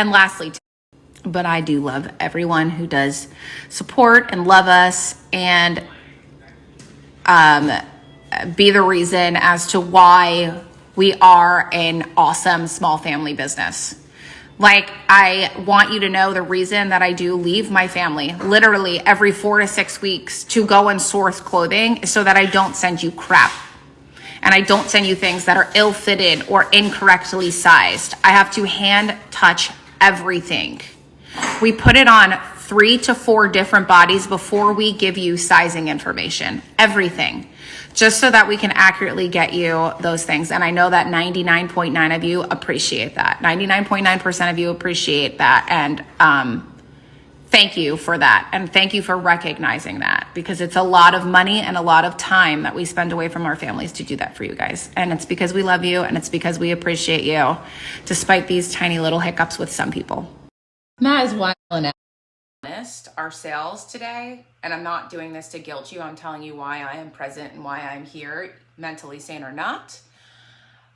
And lastly, but I do love everyone who does support and love us and be the reason as to why we are an awesome small family business. Like, I want you to know the reason that I do leave my family literally every 4 to 6 weeks to go and source clothing is so that I don't send you crap. And I don't send you things that are ill-fitted or incorrectly sized. I have to hand touch everything. We put it on 3 to 4 different bodies before we give you sizing information. Everything. Just so that we can accurately get you those things. And I know that 99.9 of you appreciate that. 99.9% of you appreciate that. And thank you for that. And thank you for recognizing that, because it's a lot of money and a lot of time that we spend away from our families to do that for you guys. And it's because we love you and it's because we appreciate you, despite these tiny little hiccups with some people. Matt is wild and honest, our sales today, and I'm not doing this to guilt you, I'm telling you why I am present and why I'm here, mentally sane or not.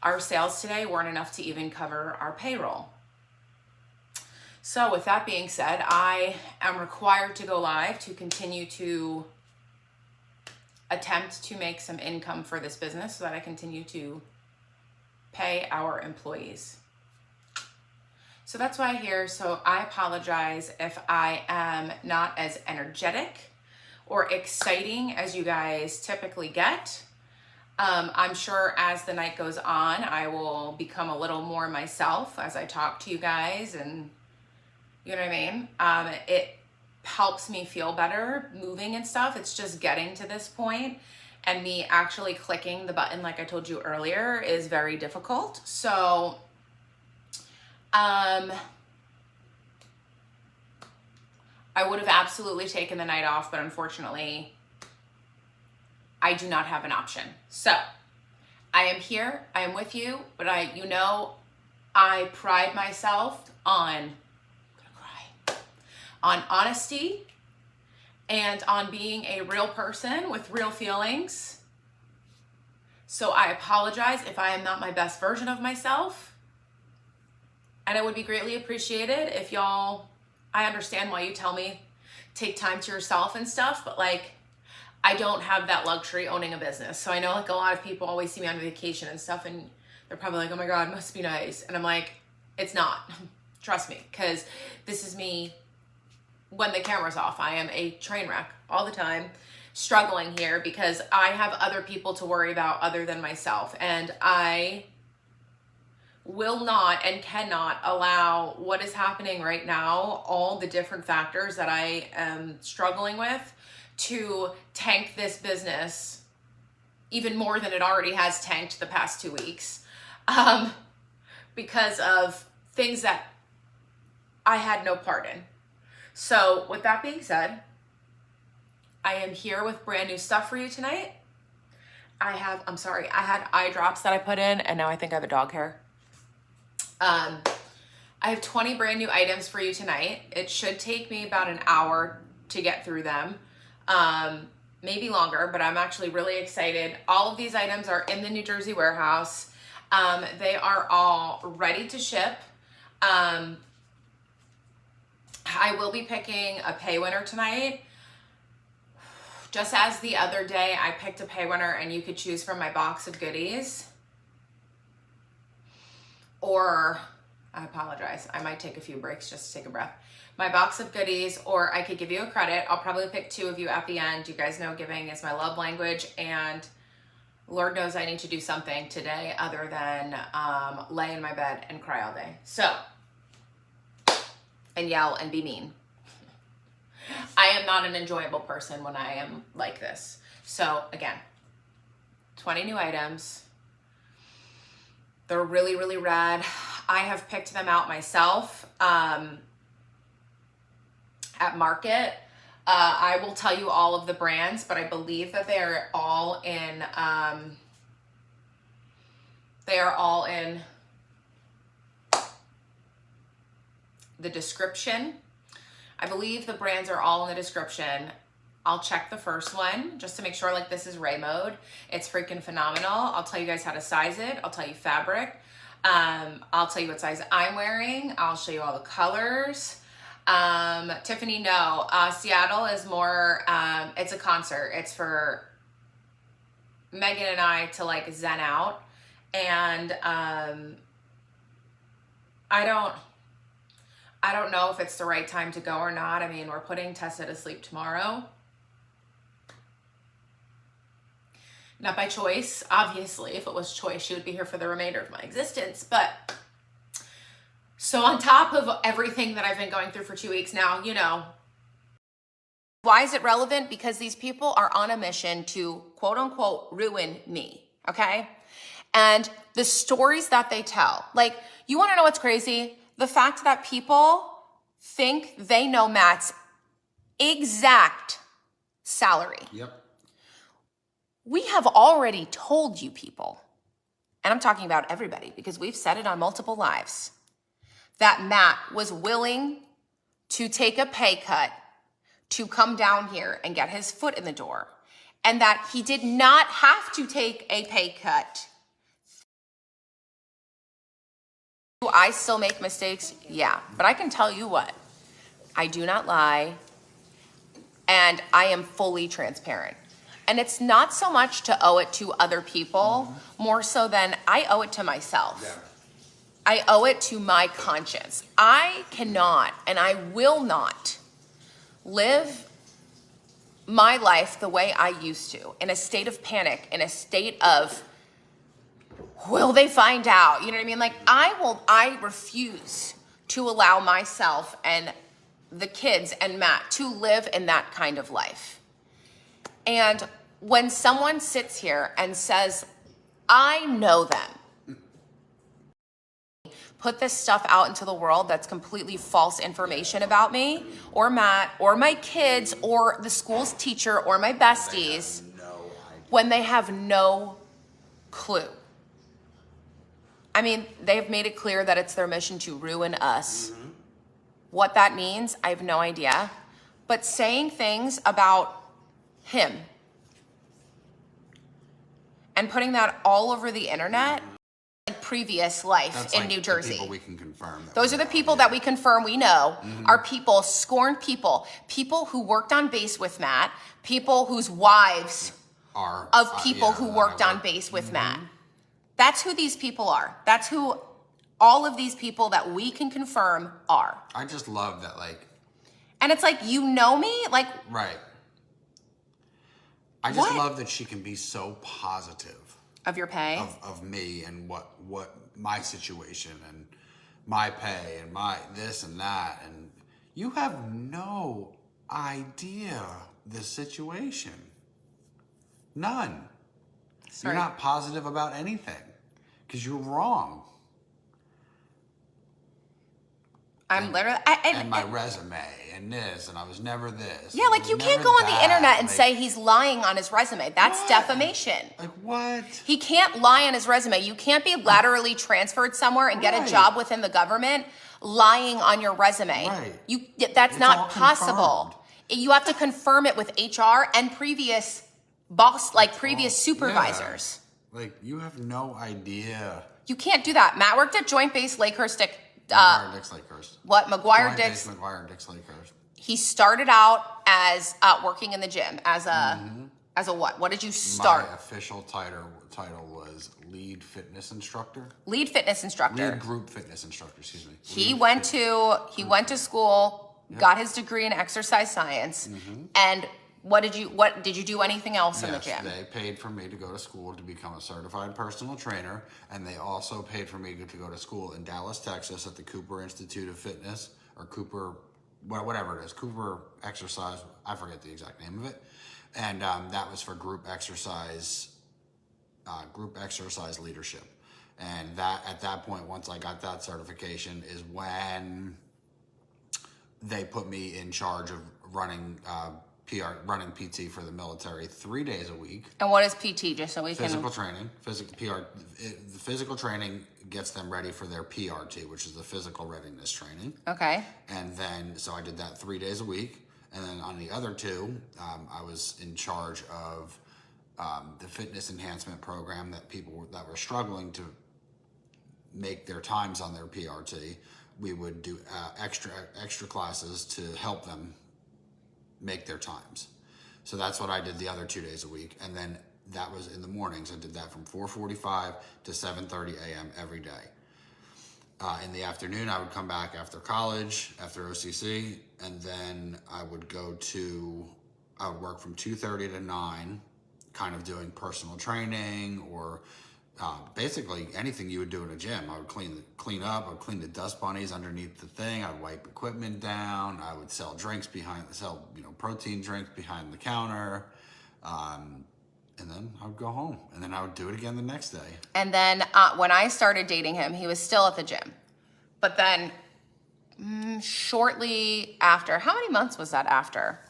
Our sales today weren't enough to even cover our payroll. So with that being said, I am required to go live to continue to attempt to make some income for this business so that I continue to pay our employees. So that's why I'm here. So I apologize if I am not as energetic or exciting as you guys typically get. I'm sure as the night goes on, I will become a little more myself as I talk to you guys, and you know what I mean? It helps me feel better moving and stuff. It's just getting to this point, and me actually clicking the button, like I told you earlier, is very difficult. So I would have absolutely taken the night off, but unfortunately, I do not have an option. So I am here, I am with you, but I pride myself on honesty and on being a real person with real feelings. So I apologize if I am not my best version of myself. And it would be greatly appreciated if y'all, I understand why you tell me take time to yourself and stuff, but like, I don't have that luxury owning a business. So I know like a lot of people always see me on vacation and stuff, and they're probably like, oh my God, must be nice. And I'm like, it's not. Trust me, because this is me when the camera's off. I am a train wreck all the time, struggling here because I have other people to worry about other than myself. And I will not and cannot allow what is happening right now, all the different factors that I am struggling with, to tank this business even more than it already has tanked the past 2 weeks, because of things that I had no part in. So with that being said, I am here with brand new stuff for you tonight. I had eye drops that I put in, and now I think I have a dog hair. I have 20 brand new items for you tonight. It should take me about an hour to get through them. Maybe longer, but I'm actually really excited. All of these items are in the New Jersey warehouse. They are all ready to ship. I will be picking a pay winner tonight. Just as the other day, I picked a pay winner and you could choose from my box of goodies. Or, I apologize, I might take a few breaks just to take a breath. My box of goodies, or I could give you a credit. I'll probably pick 2 of you at the end. You guys know giving is my love language, and Lord knows I need to do something today other than lay in my bed and cry all day. So, and yell and be mean. I am not an enjoyable person when I am like this. So again, 20 new items. They're really, really rad. I have picked them out myself at Market. I will tell you all of the brands, but I believe that they are all in the description. I believe the brands are all in the description. I'll check the first one just to make sure, like, this is Ray Mode. It's freaking phenomenal. I'll tell you guys how to size it. I'll tell you fabric. I'll tell you what size I'm wearing. I'll show you all the colors. Tiffany, no. Seattle is more, it's a concert. It's for Megan and I to like zen out. And I don't know if it's the right time to go or not. I mean, we're putting Tessa to sleep tomorrow. Not by choice, obviously. If it was choice, she would be here for the remainder of my existence. But so on top of everything that I've been going through for 2 weeks now, you know, why is it relevant? Because these people are on a mission to quote unquote ruin me, okay? And the stories that they tell, like, you wanna know what's crazy? The fact that people think they know Matt's exact salary. Yep. We have already told you people, and I'm talking about everybody because we've said it on multiple lives, that Matt was willing to take a pay cut to come down here and get his foot in the door, and that he did not have to take a pay cut. Do I still make mistakes? Yeah, but I can tell you what, I do not lie, and I am fully transparent. And it's not so much to owe it to other people, more so than I owe it to myself. Yeah. I owe it to my conscience. I cannot and I will not live my life the way I used to, in a state of panic, in a state of, will they find out? You know what I mean? Like, I refuse to allow myself and the kids and Matt to live in that kind of life. And when someone sits here and says, I know them, put this stuff out into the world that's completely false information about me or Matt or my kids or the school's teacher or my besties, when they have no clue. I mean, they've made it clear that it's their mission to ruin us. What that means, I have no idea. But saying things about him and putting that all over the internet, like previous life That's in like New the Jersey. people we can confirm. Those are the people that we confirm we know are people, scorned people, people who worked on base with Matt, people whose wives are of people yeah, who that worked I on work- base with Matt. That's who these people are. That's who all of these people that we can confirm are. I just love that, like, And it's like, you know me? Like, right. I just What? love that she can be so positive of your pay? of me and what my situation and my pay and my this and that, and you have no idea the situation. None. Sorry. You're not positive about anything because you're wrong. I'm literally, And my resume and this, and I was never this. yeah, and I like was you can't never go on the that. internet and Like, say he's lying on his resume. That's What? defamation. like what? He can't lie on his resume. You can't be laterally transferred somewhere and get a Right. job within the government lying on your resume. Right. That's It's not all possible. confirmed. You have to confirm it with HR and previous previous supervisors. Yeah. Like you have no idea. You can't do that. Matt worked at Joint Base Lakehurst. McGuire Dix Lakehurst. What? McGuire Joint Dix. Base McGuire Dix Lakehurst. He started out as working in the gym as a what? What did you start? My official title was lead fitness instructor. Lead fitness instructor. Lead group fitness instructor. Excuse me. He went to school, got his degree in exercise science, and what did you do anything else in the Yes, gym? they paid for me to go to school to become a certified personal trainer, and they also paid for me to go to school in Dallas, Texas at the Cooper Institute of Fitness, or Cooper, whatever it is, Cooper Exercise, I forget the exact name of it, and that was for group exercise leadership. And that at that point, once I got that certification, is when they put me in charge of running running PT for the military 3 days a week. And what is PT? Just so we Physical can. training, the physical training gets them ready for their PRT, which is the physical readiness training. Okay. And then, so I did that 3 days a week. And then on the other two, I was in charge of the fitness enhancement program that people that were struggling to make their times on their PRT, we would do extra classes to help them make their times. So that's what I did the other 2 days a week. And then that was in the mornings. I did that from 4:45 to 7:30 a.m. every day. In the afternoon, I would come back after college, after OCC, and then I would work from 2:30 to 9, kind of doing personal training or basically anything you would do in a gym. I would clean up. I would clean the dust bunnies underneath the thing. I would wipe equipment down. I would sell protein drinks behind the counter. And then I would go home, and then I would do it again the next day. And then when I started dating him, he was still at the gym. But then shortly after, how many months was that after?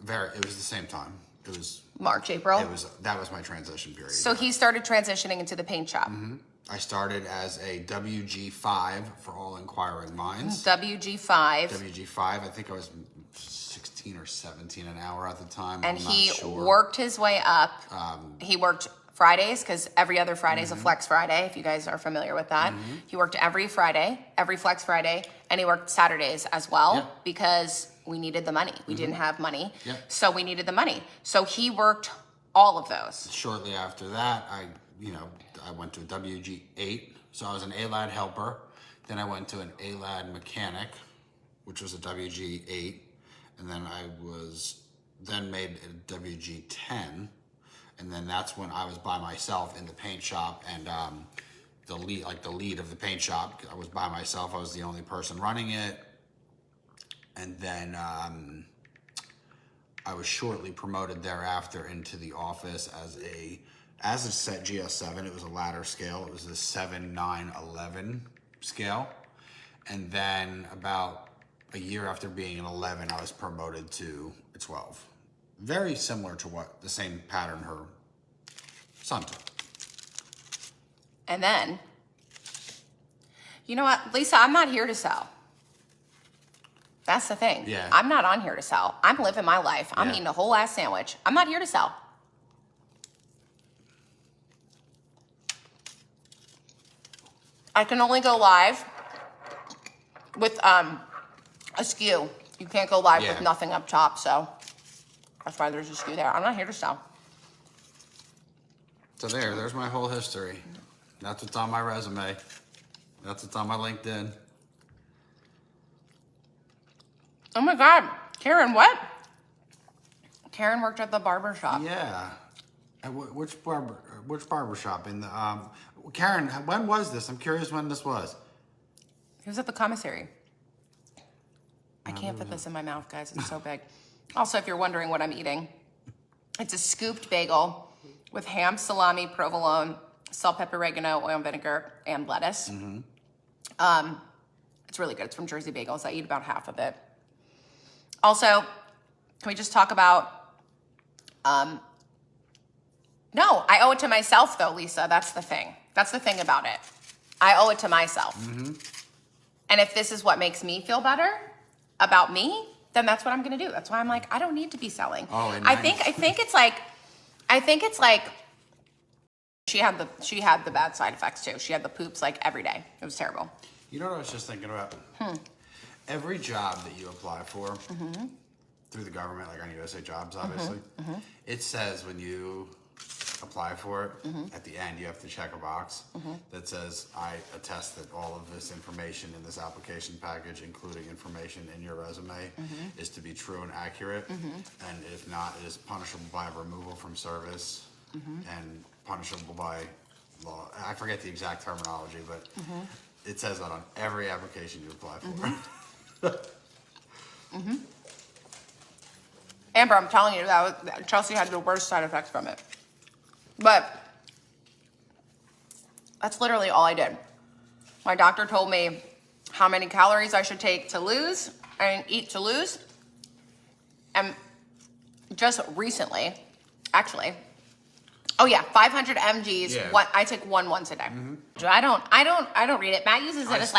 It was the same time. It was March, April? That was my transition period. So he started transitioning into the paint shop. Mm-hmm. I started as a WG5 for all inquiring minds. WG5. WG5, I think I was 16 or 17 an hour at the time. And he worked his way up. He worked Fridays, because every other Friday is a flex Friday, if you guys are familiar with that. Mm-hmm. He worked every flex Friday, and he worked Saturdays as well, because we needed the money. We didn't have money, so we needed the money. So he worked all of those. Shortly after that, I went to a WG8, so I was an ALAD helper. Then I went to an ALAD mechanic, which was a WG8, and then I was made a WG10, and then that's when I was by myself in the paint shop, and the lead of the paint shop. I was by myself. I was the only person running it, and then I was shortly promoted thereafter into the office as a set GS7. It was a ladder scale. It was a 7, 9, 11 scale, and then about a year after being an 11, I was promoted to a 12. Very similar to the same pattern her son took. And then, you know what, Lisa, I'm not here to sell. That's the thing. Yeah. I'm not on here to sell. I'm living my life. I'm eating a whole ass sandwich. I'm not here to sell. I can only go live with a SKU. You can't go live with nothing up top, so that's why there's a SKU there. I'm not here to sell. So there's my whole history. That's what's on my resume. That's what's on my LinkedIn. Oh my God, Karen, what? Karen worked at the barber shop. Yeah. Which barber shop? In the Karen, when was this? I'm curious when this was. He was at the commissary. I can't fit this in my mouth, guys. It's so big. Also, if you're wondering what I'm eating, it's a scooped bagel with ham, salami, provolone, salt, pepper, oregano, oil and vinegar, and lettuce. Mm-hmm. It's really good. It's from Jersey Bagels. I eat about half of it. Also, can we just talk about, no, I owe it to myself though, Lisa. That's the thing. That's the thing about it. I owe it to myself. Mm-hmm. And if this is what makes me feel better about me, then that's what I'm going to do. That's why I'm like, I don't need to be selling. Oh, and I think it's like she had the bad side effects too. She had the poops like every day. It was terrible. You know what I was just thinking about? Every job that you apply for through the government, like on USA Jobs, obviously, it says when you apply for it, at the end you have to check a box that says, I attest that all of this information in this application package, including information in your resume, is to be true and accurate, and if not, it is punishable by removal from service and punishable by law. I forget the exact terminology, but it says that on every application you apply for. Amber, I'm telling you, Chelsea had the worst side effects from it. But that's literally all I did. My doctor told me how many calories I should take to lose and eat to lose. And just recently, actually, 500 mgs. Yeah. I take one once a day. I don't read it. Matt uses it as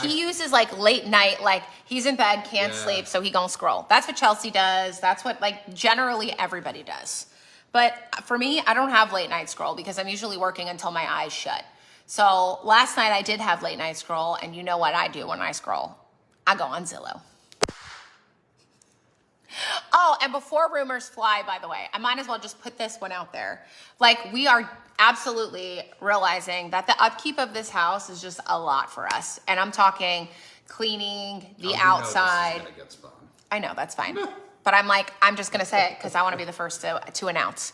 he uses like late night, like he's in bed, can't sleep, so he gonna scroll. That's what Chelsea does. That's what like generally everybody does. But for me, I don't have late night scroll because I'm usually working until my eyes shut. So last night I did have late night scroll, and you know what I do when I scroll? I go on Zillow. Oh, and before rumors fly, by the way, I might as well just put this one out there. Like, we are absolutely realizing that the upkeep of this house is just a lot for us. And I'm talking cleaning, the outside. This is gonna get spun. I know, that's fine. But I'm just gonna say it because I want to be the first to announce.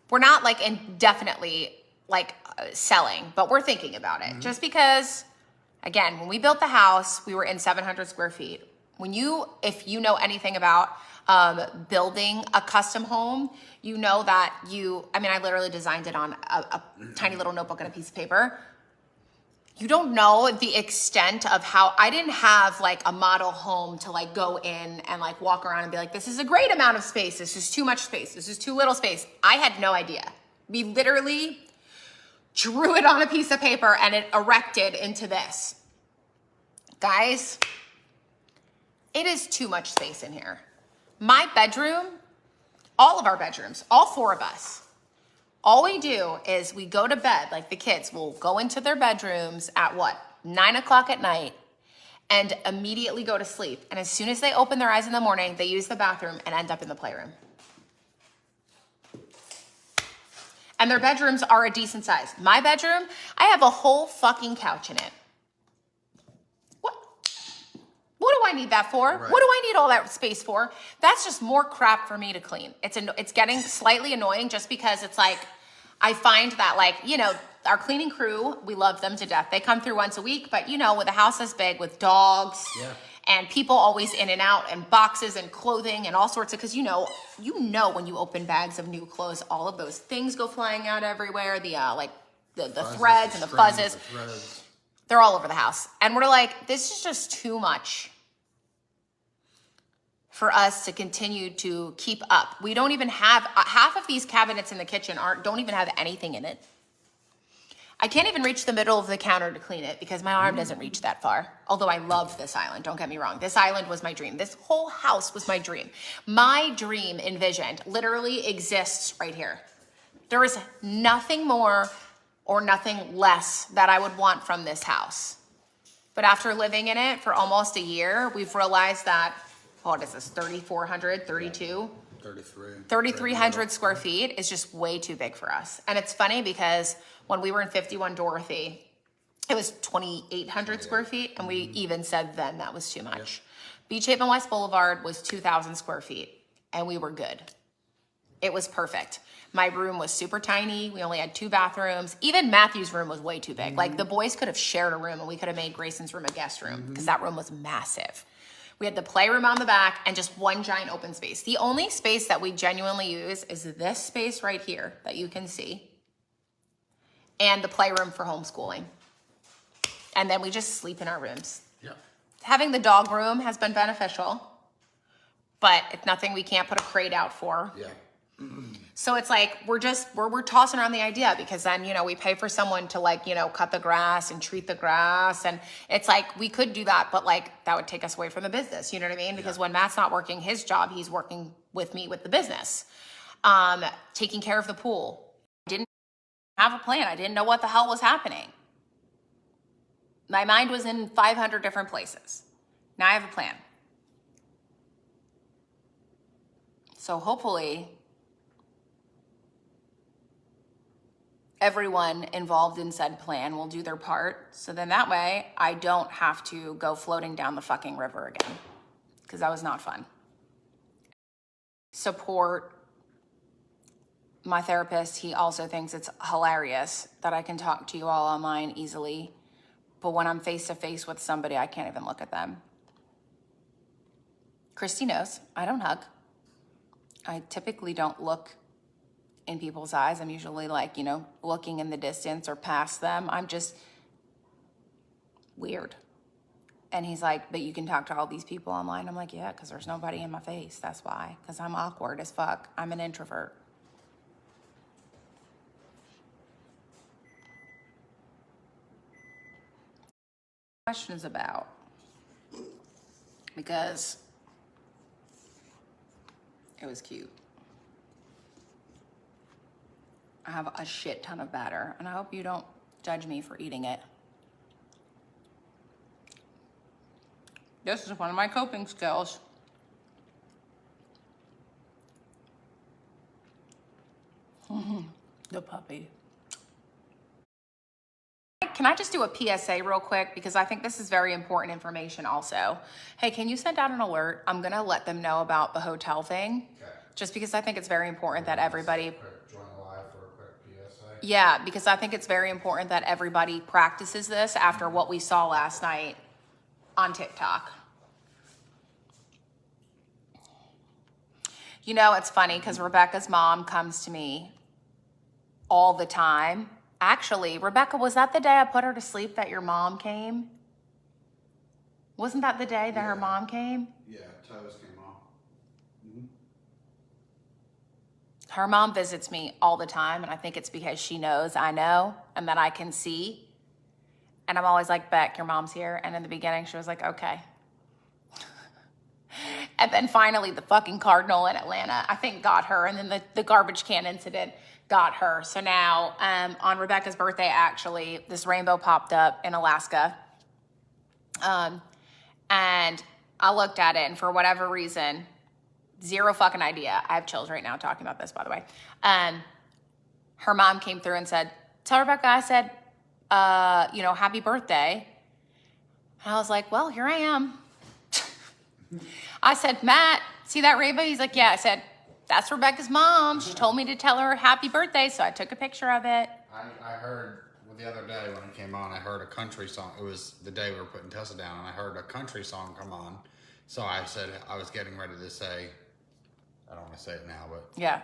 We're not like indefinitely selling, but we're thinking about it. Just because, again, when we built the house, we were in 700 square feet. If you know anything about building a custom home, you know that I literally designed it on a tiny little notebook and a piece of paper. You don't know the extent of how I didn't have like a model home to like go in and like walk around and be like, this is a great amount of space. This is too much space. This is too little space. I had no idea. We literally drew it on a piece of paper and it erected into this. Guys, it is too much space in here. My bedroom, all of our bedrooms, all four of us, all we do is we go to bed, like the kids will go into their bedrooms at 9 o'clock at night and immediately go to sleep. And as soon as they open their eyes in the morning, they use the bathroom and end up in the playroom. And their bedrooms are a decent size. My bedroom, I have a whole fucking couch in it. What do I need that for? Right. What do I need all that space for? That's just more crap for me to clean. It's getting slightly annoying just because it's like, I find that our cleaning crew, we love them to death. They come through once a week, but with a house this big with dogs and people always in and out and boxes and clothing and all sorts of, because you know when you open bags of new clothes, all of those things go flying out everywhere. The threads and the fuzzes. They're all over the house. And we're like, this is just too much for us to continue to keep up. We don't even have, half of these cabinets in the kitchen don't even have anything in it. I can't even reach the middle of the counter to clean it because my arm doesn't reach that far. Although I love this island, don't get me wrong. This island was my dream. This whole house was my dream. My dream envisioned literally exists right here. There is nothing more or nothing less that I would want from this house. But after living in it for almost a year, we've realized that, what is this, 3,400, 32? 3,300 square feet is just way too big for us. And it's funny because when we were in 51 Dorothy, it was 2,800 square feet. And we even said then that was too much. Beach Haven West Boulevard was 2,000 square feet and we were good. It was perfect. My room was super tiny. We only had 2 bathrooms. Even Matthew's room was way too big. Like the boys could have shared a room and we could have made Grayson's room a guest room because that room was massive. We had the playroom on the back and just one giant open space. The only space that we genuinely use is this space right here that you can see and the playroom for homeschooling. And then we just sleep in our rooms. Yeah. Having the dog room has been beneficial, but it's nothing we can't put a crate out for. Yeah. So it's like we're tossing around the idea because then we pay for someone to cut the grass and treat the grass, and it's like we could do that, but that would take us away from the business. You know what I mean? Because when Matt's not working his job, he's working with me with the business, taking care of the pool. I didn't have a plan. I didn't know what the hell was happening. My mind was in 500 different places. Now I have a plan. So hopefully everyone involved in said plan will do their part. So then that way I don't have to go floating down the fucking river again, because that was not fun. Support my therapist. He also thinks it's hilarious that I can talk to you all online easily, but when I'm face to face with somebody, I can't even look at them. Christy knows I don't hug. I typically don't look in people's eyes. I'm usually looking in the distance or past them. I'm just weird. And he's like, but you can talk to all these people online. I'm like, yeah, because there's nobody in my face. That's why. Because I'm awkward as fuck. I'm an introvert. Questions about, because it was cute. I have a shit ton of batter, and I hope you don't judge me for eating it. This is one of my coping skills. The puppy. Can I just do a PSA real quick? Because I think this is very important information also. Hey, can you send out an alert? I'm gonna let them know about the hotel thing. Okay. Just because I think it's very important that everybody... Join live for a quick PSA. Yeah, because I think it's very important that everybody practices this after what we saw last night on TikTok. You know, it's funny because Rebecca's mom comes to me all the time. Actually, Rebecca, was that the day I put her to sleep that your mom came? Wasn't that the day that her mom came? Yeah, toes came off. Mm-hmm. Her mom visits me all the time, and I think it's because she knows I know and that I can see. And I'm always like, Beck, your mom's here. And in the beginning, she was like, okay. And then finally, the fucking cardinal in Atlanta, I think, got her. And then the garbage can incident got her. So now, on Rebecca's birthday, actually, this rainbow popped up in Alaska. And I looked at it, and for whatever reason, zero fucking idea. I have chills right now talking about this, by the way. Her mom came through and said, tell Rebecca I said, happy birthday. And I was like, well, here I am. I said, Matt, see that rainbow? He's like, yeah. I said, that's Rebecca's mom. She told me to tell her happy birthday, so I took a picture of it. I heard, the other day when it came on, I heard a country song. It was the day we were putting Tessa down, and I heard a country song come on. So I said, I was getting ready to say, I don't want to say it now, but yeah.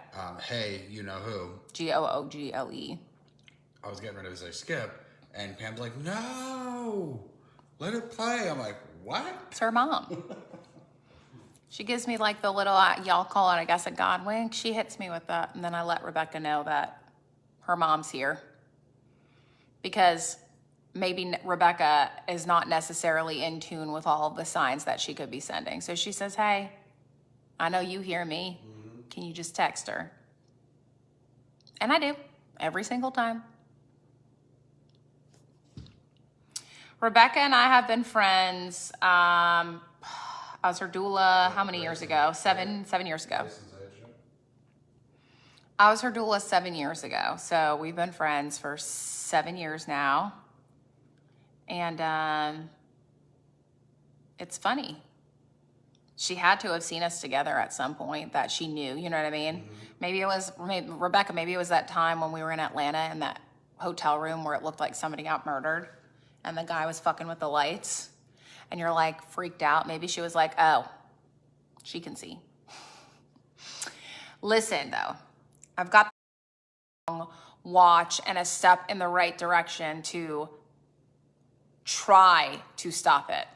Hey, you know who? Google. I was getting ready to say Skip, and Pam's like, no, let it play. I'm like, what? It's her mom. She gives me like the little, y'all call it, I guess, a God wink. She hits me with that, and then I let Rebecca know that her mom's here. Because maybe Rebecca is not necessarily in tune with all of the signs that she could be sending. So she says, hey, I know you hear me. Mm-hmm. Can you just text her? And I do, every single time. Rebecca and I have been friends. I was her doula, how many years ago? Seven years ago. I was her doula 7 years ago. So we've been friends for 7 years now. And it's funny. She had to have seen us together at some point that she knew, you know what I mean? Mm-hmm. Maybe it was, Rebecca, maybe it was that time when we were in Atlanta in that hotel room where it looked like somebody got murdered and the guy was fucking with the lights. And you're like freaked out. Maybe she was like, oh, she can see. Listen, though, I've got a watch and a step in the right direction to try to stop it.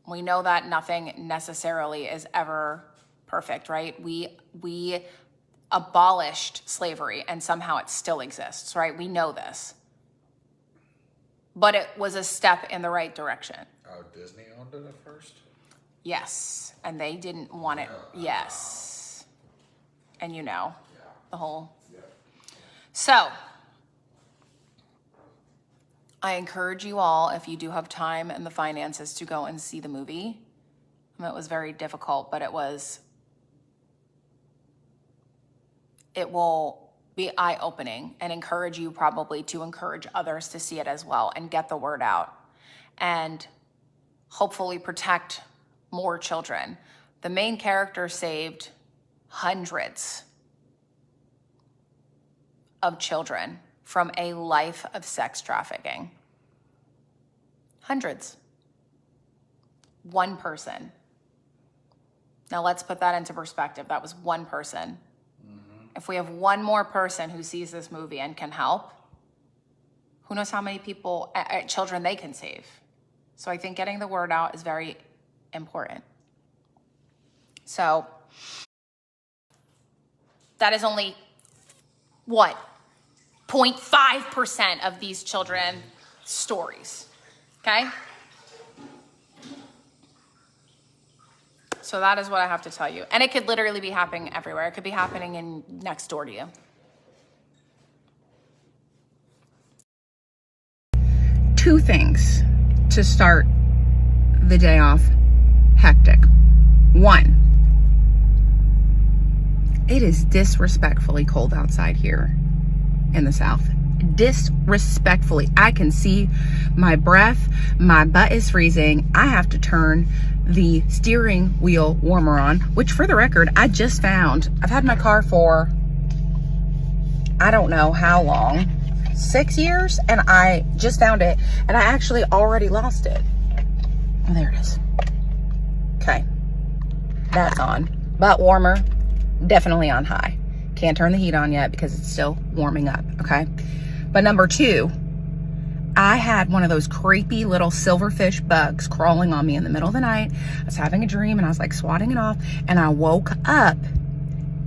We know that nothing necessarily is ever perfect, right? We abolished slavery and somehow it still exists, right? We know this. But it was a step in the right direction. Oh, Disney owned it at first? Yes, and they didn't want it. Yes. And the whole. Yeah. So, I encourage you all, if you do have time and the finances, to go and see the movie. It was very difficult, but it will be eye-opening and encourage you probably to encourage others to see it as well and get the word out and hopefully protect more children. The main character saved hundreds of children from a life of sex trafficking. Hundreds. One person. Now let's put that into perspective. That was one person. If we have one more person who sees this movie and can help, who knows how many people, children they can save. So I think getting the word out is very important. So that is only, 0.5% of these children stories, okay? So that is what I have to tell you. And it could literally be happening everywhere. It could be happening next door to you. two things to start the day off hectic. One, it is disrespectfully cold outside here in the South. Disrespectfully. I can see my breath. My butt is freezing. I have to turn the steering wheel warmer on, which for the record, I just found. I've had my car for, I don't know how long, 6 years, and I just found it, and I actually already lost it. Oh, there it is. Okay. That's on. Butt warmer, definitely on high. Can't turn the heat on yet because it's still warming up, okay? But number two, I had one of those creepy little silverfish bugs crawling on me in the middle of the night. I was having a dream and I was like swatting it off, and I woke up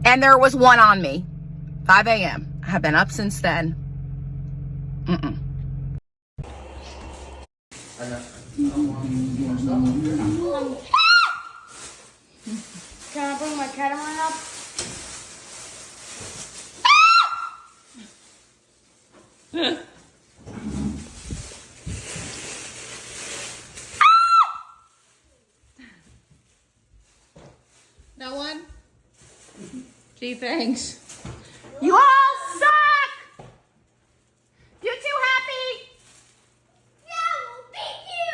and there was one on me. 5 a.m. I have been up since then. Can I bring my catamaran up? No one? Gee, thanks. You all suck! You too happy? No, thank you!